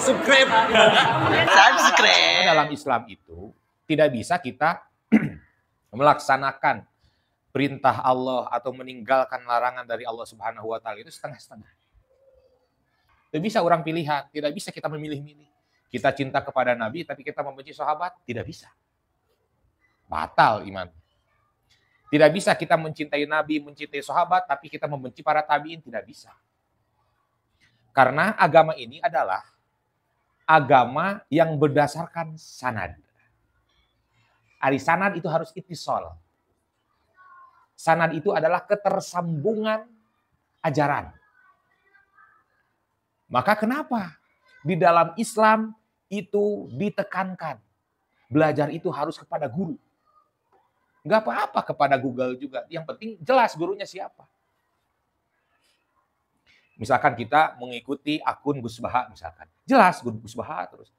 Subscribe. Dalam Islam itu tidak bisa kita melaksanakan perintah Allah atau meninggalkan larangan dari Allah Subhanahu wa taala itu setengah-setengah. Tidak bisa orang pilihan, tidak bisa kita memilih-milih. Kita cinta kepada Nabi tapi kita membenci sahabat, tidak bisa. Batal iman. Tidak bisa kita mencintai Nabi, mencintai sahabat tapi kita membenci para tabi'in, tidak bisa. Karena agama ini adalah agama yang berdasarkan sanad. Ari sanad itu harus ittisal. Sanad itu adalah ketersambungan ajaran. Maka kenapa di dalam Islam itu ditekankan belajar itu harus kepada guru. Enggak apa-apa kepada Google juga. Yang penting jelas gurunya siapa. Misalkan kita mengikuti akun Gus Baha misalkan. Jelas Gus Baha terus.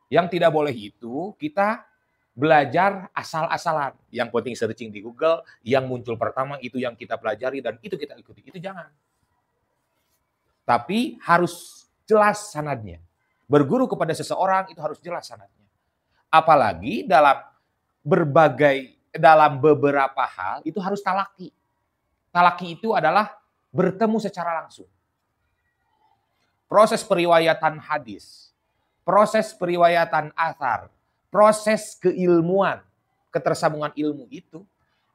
Yang tidak boleh itu kita belajar asal-asalan. Yang penting searching di Google, yang muncul pertama itu yang kita pelajari dan itu kita ikuti. Itu jangan. Tapi harus jelas sanadnya. Berguru kepada seseorang itu harus jelas sanadnya. Apalagi dalam beberapa hal itu harus talaki. Talaki itu adalah bertemu secara langsung. Proses periwayatan hadis, proses periwayatan athar, proses keilmuan, ketersambungan ilmu itu,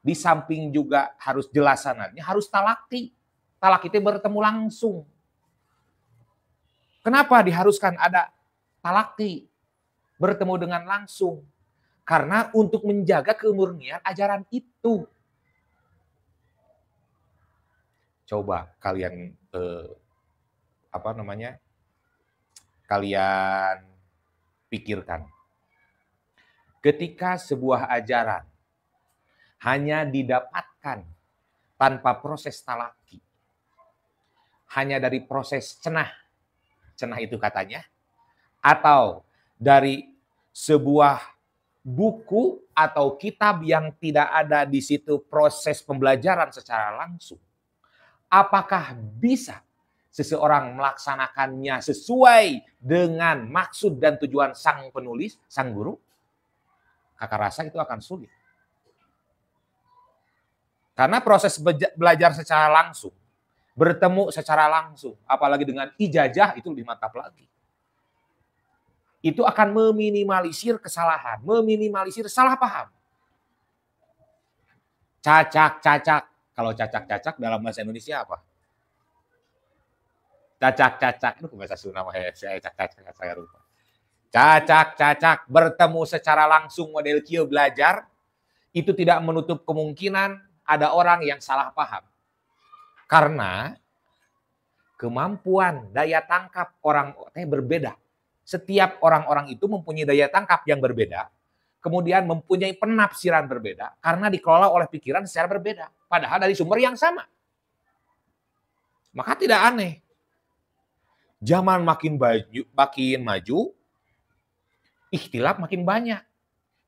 di samping juga harus jelas sanadnya, harus talaki. Talaki itu bertemu langsung. Kenapa diharuskan ada talaki? Bertemu dengan langsung. Karena untuk menjaga kemurnian ajaran itu. Coba kalian, kalian pikirkan. Ketika sebuah ajaran hanya didapatkan tanpa proses talaki, hanya dari proses cenah itu katanya, atau dari sebuah buku atau kitab yang tidak ada di situ proses pembelajaran secara langsung, apakah bisa seseorang melaksanakannya sesuai dengan maksud dan tujuan sang penulis, sang guru? Kakak rasa itu akan sulit. Karena proses belajar secara langsung, bertemu secara langsung, apalagi dengan ijazah itu lebih mantap lagi. Itu akan meminimalisir kesalahan, meminimalisir salah paham. Cacak-cacak. Kalau cacak-cacak dalam bahasa Indonesia apa? Cacak-cacak. Itu bahasa Sunda saya cacak-cacak saya lupa. Cacak-cacak bertemu secara langsung model kieu belajar itu tidak menutup kemungkinan ada orang yang salah paham. Karena kemampuan daya tangkap orang berbeda. Setiap orang-orang itu mempunyai daya tangkap yang berbeda, kemudian mempunyai penafsiran berbeda karena dikelola oleh pikiran secara berbeda, padahal dari sumber yang sama. Maka tidak aneh. Zaman makin maju, ikhtilaf makin banyak.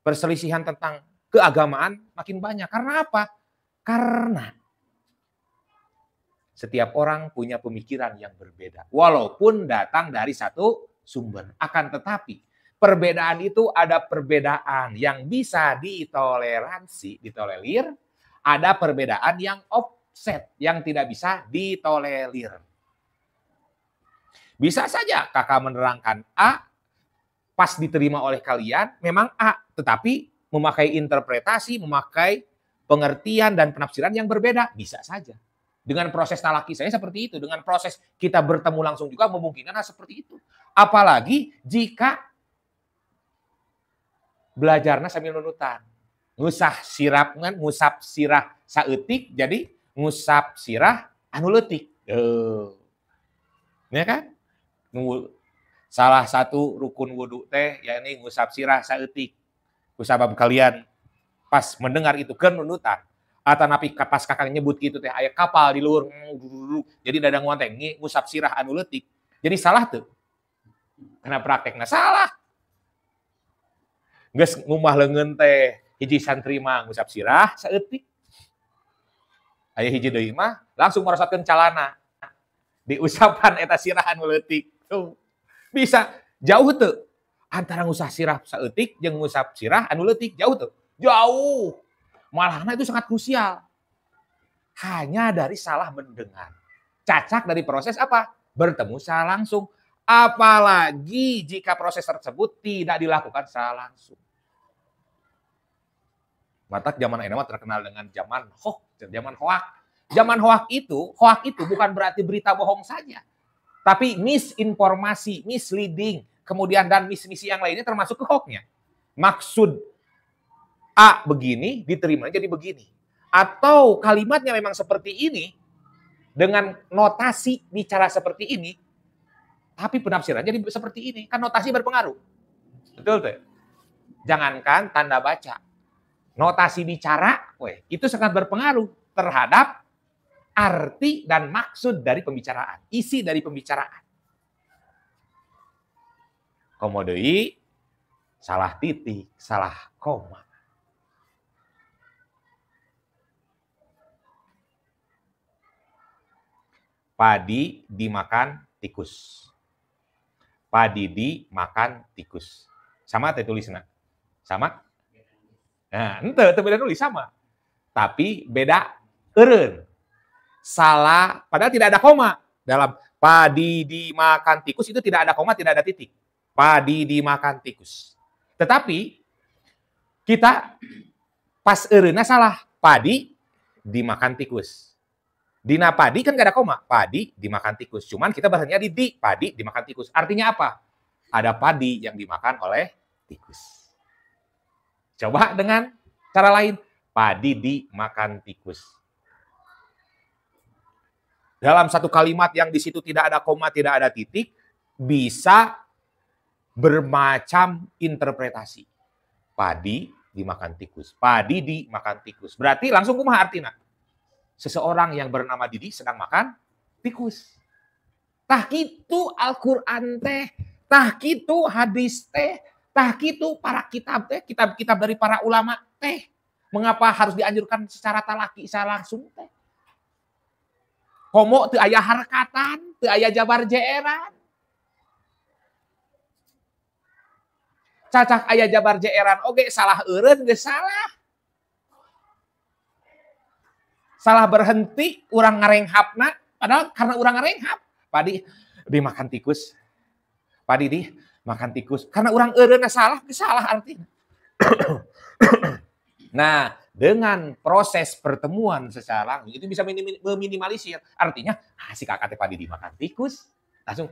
Perselisihan tentang keagamaan makin banyak. Karena apa? Karena setiap orang punya pemikiran yang berbeda. Walaupun datang dari satu sumber. Akan tetapi perbedaan itu ada perbedaan yang bisa ditolerir. Ada perbedaan yang offset, yang tidak bisa ditolerir. Bisa saja kakak menerangkan A, pas diterima oleh kalian, memang A. Tetapi memakai interpretasi, memakai pengertian dan penafsiran yang berbeda. Bisa saja. Dengan proses talaki saya seperti itu. Dengan proses kita bertemu langsung juga memungkinkan seperti itu. Apalagi jika belajarnya sambil nunutan. Ngusap sirah saeutik, jadi ngusap sirah anu leutik. Ya kan? Salah satu rukun wudu teh yakni ngusap sirah saeutik. Kusabab kalian pas mendengar itu kan nunutan. Atau napi pas kakak nyebut gitu teh aya kapal di luhur. Jadi dadang teh ngusap sirah anu leutik. Jadi salah tuh. Karena prakteknya salah. Geus ngumah leungeun teh hiji santri mah ngusap sirah saeutik. Aya hiji deui mah langsung merosotkeun calana. Diusapan eta sirah anu leutik. Tuh. Bisa Jauh tuh. Antara ngusap sirah saeutik jeung ngusap sirah anu leutik. Jauh tuh. Jauh. Malahna itu sangat krusial. Hanya dari salah mendengar. Cacak dari proses apa? Bertemu secara langsung. Apalagi jika proses tersebut tidak dilakukan secara langsung. Matak zaman enak terkenal dengan zaman hoak. Zaman hoak itu bukan berarti berita bohong saja. Tapi misinformasi, misleading, kemudian dan misi yang lainnya termasuk ke hoaxnya. Maksud A begini, diterima jadi begini. Atau kalimatnya memang seperti ini, dengan notasi bicara seperti ini, tapi penafsiran jadi seperti ini. Kan notasi berpengaruh. Betul tuh? Jangankan tanda baca. Notasi bicara, itu sangat berpengaruh terhadap arti dan maksud dari pembicaraan. Isi dari pembicaraan. Komodoi, salah titik, salah koma. Padi dimakan tikus. Padi dimakan tikus. Sama teh tulisna? Sama? Nah, ente beda nulis sama. Tapi beda eureun. Salah, padahal tidak ada koma. Dalam padi dimakan tikus itu tidak ada koma, tidak ada titik. Padi dimakan tikus. Tetapi kita pas eureunna salah. Padi dimakan tikus. Dina padi kan gak ada koma. Padi dimakan tikus. Cuman kita bahasanya di padi dimakan tikus. Artinya apa? Ada padi yang dimakan oleh tikus. Coba dengan cara lain. Padi dimakan tikus. Dalam satu kalimat yang di situ tidak ada koma, tidak ada titik, bisa bermacam interpretasi. Padi dimakan tikus. Padi dimakan tikus. Berarti langsung kumaha artina? Seseorang yang bernama Didi sedang makan tikus. Tah kitu Al-Qur'an teh, tah kitu hadis teh, tah kitu para kitab teh, kitab-kitab dari para ulama teh. Mengapa harus dianjurkan secara talaki, secara langsung teh? Homo teu aya harkatan, teu aya jabar jeeran. Cacak aya jabar jeeran oge salah eureun geus salah. Salah berhenti, orang ngarenghapna, padahal karena orang ngarenghap. Padi dimakan tikus. Padi dimakan tikus. Karena orang eureunna salah artinya. Nah, dengan proses pertemuan secara langsung, itu bisa meminimalisir. Artinya, si kakak teh padi dimakan tikus. Langsung,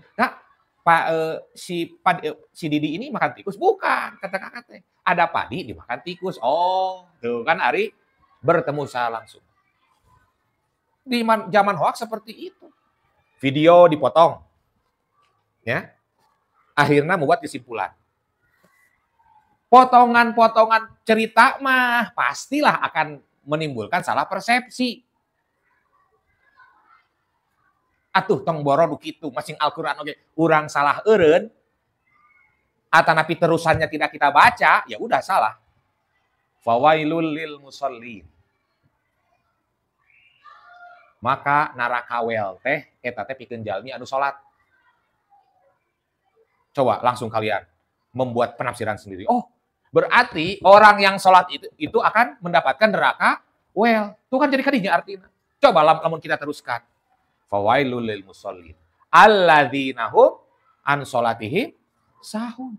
si Didi ini makan tikus. Bukan, kata kakak teh. Ada padi dimakan tikus. Oh, tuh kan Ari bertemu secara langsung. Di zaman hoax seperti itu. Video dipotong. Ya. Akhirnya membuat kesimpulan. Potongan-potongan cerita mah pastilah akan menimbulkan salah persepsi. Atuh tong boro kitu masing Al-Qur'an oge urang salah eureun atanapi terusannya tidak kita baca, ya udah salah. Fawailul lil musallin. Maka narakawel teh eta teh pikeun jalmi anu salat. Coba langsung kalian membuat penafsiran sendiri. Oh, berarti orang yang salat itu akan mendapatkan neraka well. Itu kan jadi kadinya artinya. Coba lamun kita teruskan. Fawailul lil musallin alladzina hum an salatihim sahun.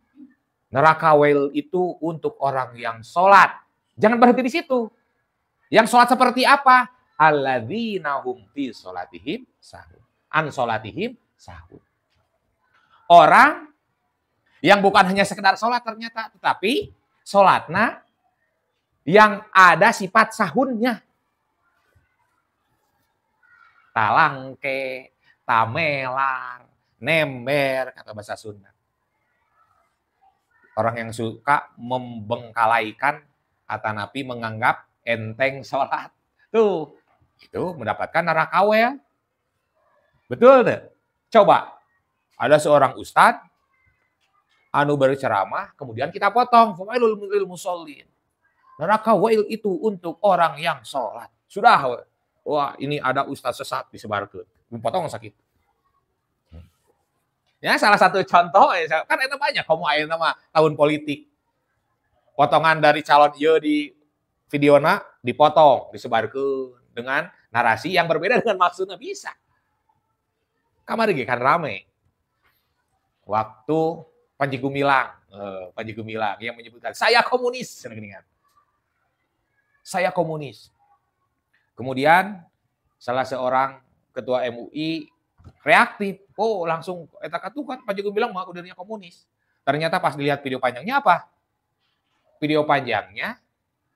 Neraka well itu untuk orang yang salat. Jangan berhenti di situ. Yang salat seperti apa? Alladzina hum fi sholatihim sahun. An sholatihim sahun. Orang yang bukan hanya sekedar sholat ternyata, tetapi sholatnya yang ada sifat sahunnya. Talangke, tamelar, nember, kata bahasa Sunda. Orang yang suka membengkalaikan atanapi menganggap enteng sholat. Tuh. Itu mendapatkan neraka wel. Betul deh. Coba ada seorang ustadz anu berceramah, kemudian kita potong. Fawailul lil musallin. Neraka wel itu untuk orang yang sholat. Sudah. Wah, ini ada ustadz sesat disebarkeun. Potong sakit. Ya, salah satu contoh, kan itu banyak, kamu ayeuna nama tahun politik. Potongan dari calon ieu di videona dipotong, disebarkeun dengan narasi yang berbeda dengan maksudnya bisa. Kamari ge kan rame. Waktu Panji Gumilang, yang menyebutkan saya komunis, saya komunis. Kemudian salah seorang ketua MUI reaktif, oh langsung eta katukan Panji Gumilang mah udahnya komunis. Ternyata pas dilihat video panjangnya apa? Video panjangnya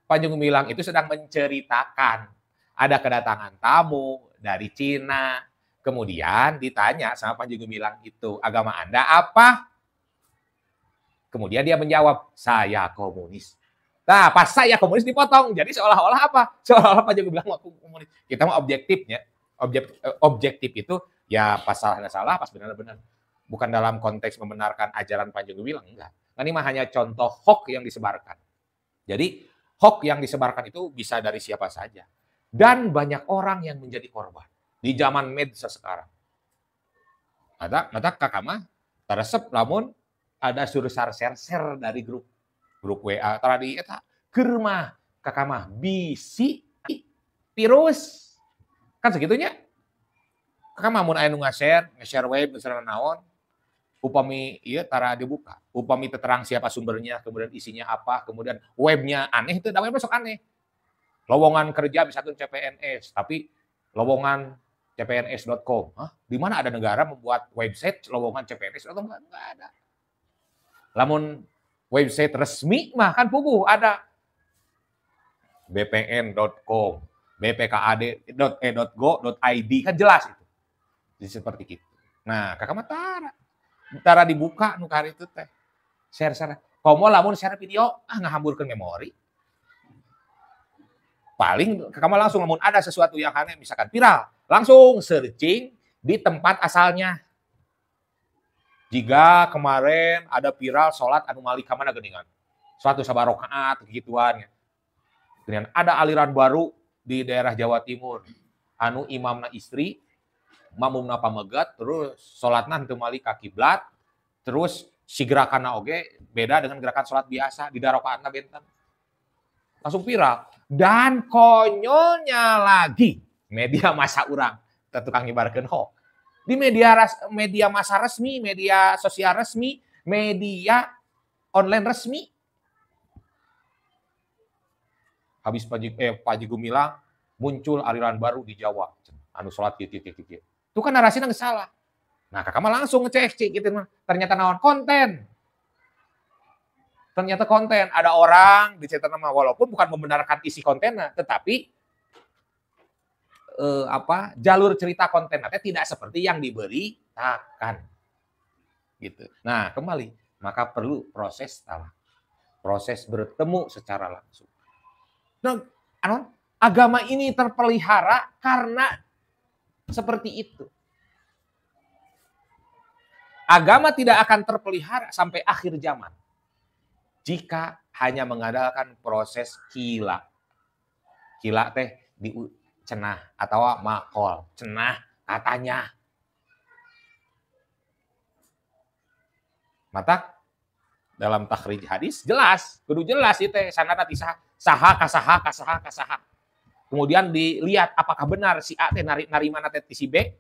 Panji Gumilang itu sedang menceritakan ada kedatangan tamu dari Cina. Kemudian ditanya sama Panji Gumilang itu, agama Anda apa? Kemudian dia menjawab, saya komunis. Nah, pas saya komunis dipotong. Jadi seolah-olah apa? Seolah-olah Panji Gumilang aku komunis. Kita mah objektifnya. Objektif itu ya pas salah, pas benar-benar. Bukan dalam konteks membenarkan ajaran Panji Gumilang, enggak. Nah, ini mah hanya contoh hoax yang disebarkan. Jadi, hoax yang disebarkan itu bisa dari siapa saja. Dan banyak orang yang menjadi korban. Di zaman medsos sekarang. Mata kakak mah teresep lamun ada suruh share dari grup WA tadi eta keur mah kakak mah bisi virus. Kan segitunya. Kakak mah mun aya nu nge-share web misalnya naon upami ieu tara dibuka. Upami terang siapa sumbernya, kemudian isinya apa, kemudian webnya aneh itu da web sok aneh. Lowongan kerja misalkan CPNS, tapi lowongan cpns.com. Di mana ada negara membuat website lowongan cpns.com? Enggak ada. Lamun website resmi mah kan puguh ada bpn.com, bpkad.go.id kan jelas itu. Jadi seperti itu. Nah, kakak mah tara dibuka nu kari itu teh. Share. Komo lamun share video ngahamburkeun memori. Paling kakak mah langsung lamun ada sesuatu yang aneh misalkan viral, langsung searching di tempat asalnya. Jika kemarin ada viral sholat anu malih ka mana geuningan. Suatu sabarokaat gituan. Kemudian ada aliran baru di daerah Jawa Timur. Anu imamna istri, mamumna pamegat, terus sholatna henteu malih ka kiblat, terus si gerakanna oge beda dengan gerakan sholat biasa di darokaatna benten. Langsung viral. Dan konyolnya lagi, media massa urang, tukang nyebarkeun hoax. Di media massa resmi, media sosial resmi, media online resmi. Habis Panji Gumilang muncul aliran baru di Jawa, anu salat titik. Itu kan narasinya nggak salah. Nah, kakak mah langsung ngecek gitu mah. Ternyata naon konten. Ternyata konten, ada orang dicetak nama walaupun bukan membenarkan isi kontennya, tetapi jalur cerita kontennya tidak seperti yang diberitakan. Gitu. Nah, kembali, maka perlu proses talak. Proses bertemu secara langsung. Nah, agama ini terpelihara karena seperti itu. Agama tidak akan terpelihara sampai akhir zaman jika hanya mengandalkan proses kila. Kila teh di cenah atau makol, cenah katanya. Mata dalam takhrij hadis jelas, kudu jelas itu sanadna ti saha. Kemudian dilihat apakah benar si A teh narima teh ti si B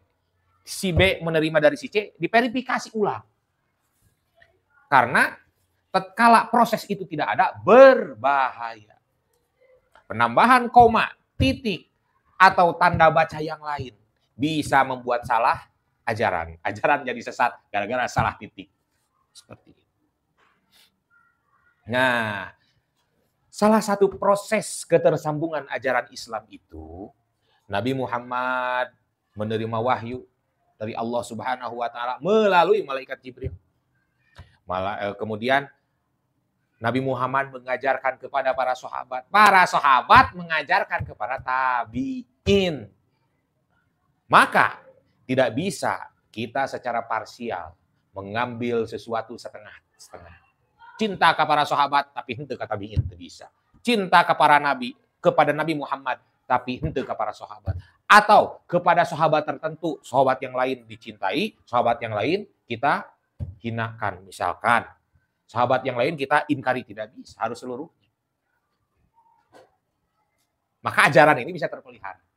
menerima dari si C, diverifikasi ulang. Karena tatkala proses itu tidak ada, berbahaya. Penambahan koma, titik, atau tanda baca yang lain bisa membuat salah ajaran. Ajaran jadi sesat gara-gara salah titik. Seperti itu. Nah, salah satu proses ketersambungan ajaran Islam itu, Nabi Muhammad menerima wahyu dari Allah Subhanahu wa taala melalui malaikat Jibril. Kemudian Nabi Muhammad mengajarkan kepada para sahabat. Para sahabat mengajarkan kepada tabi'in. Maka tidak bisa kita secara parsial mengambil sesuatu setengah-setengah. Cinta kepada sahabat tapi henteu ka tabi'in teu bisa. Cinta kepada Nabi Muhammad tapi henteu ka para sahabat. Atau kepada sahabat tertentu, sahabat yang lain dicintai, sahabat yang lain kita hinakan. Misalkan, sahabat yang lain kita ingkari, tidak bisa, harus seluruhnya. Maka ajaran ini bisa terpelihara.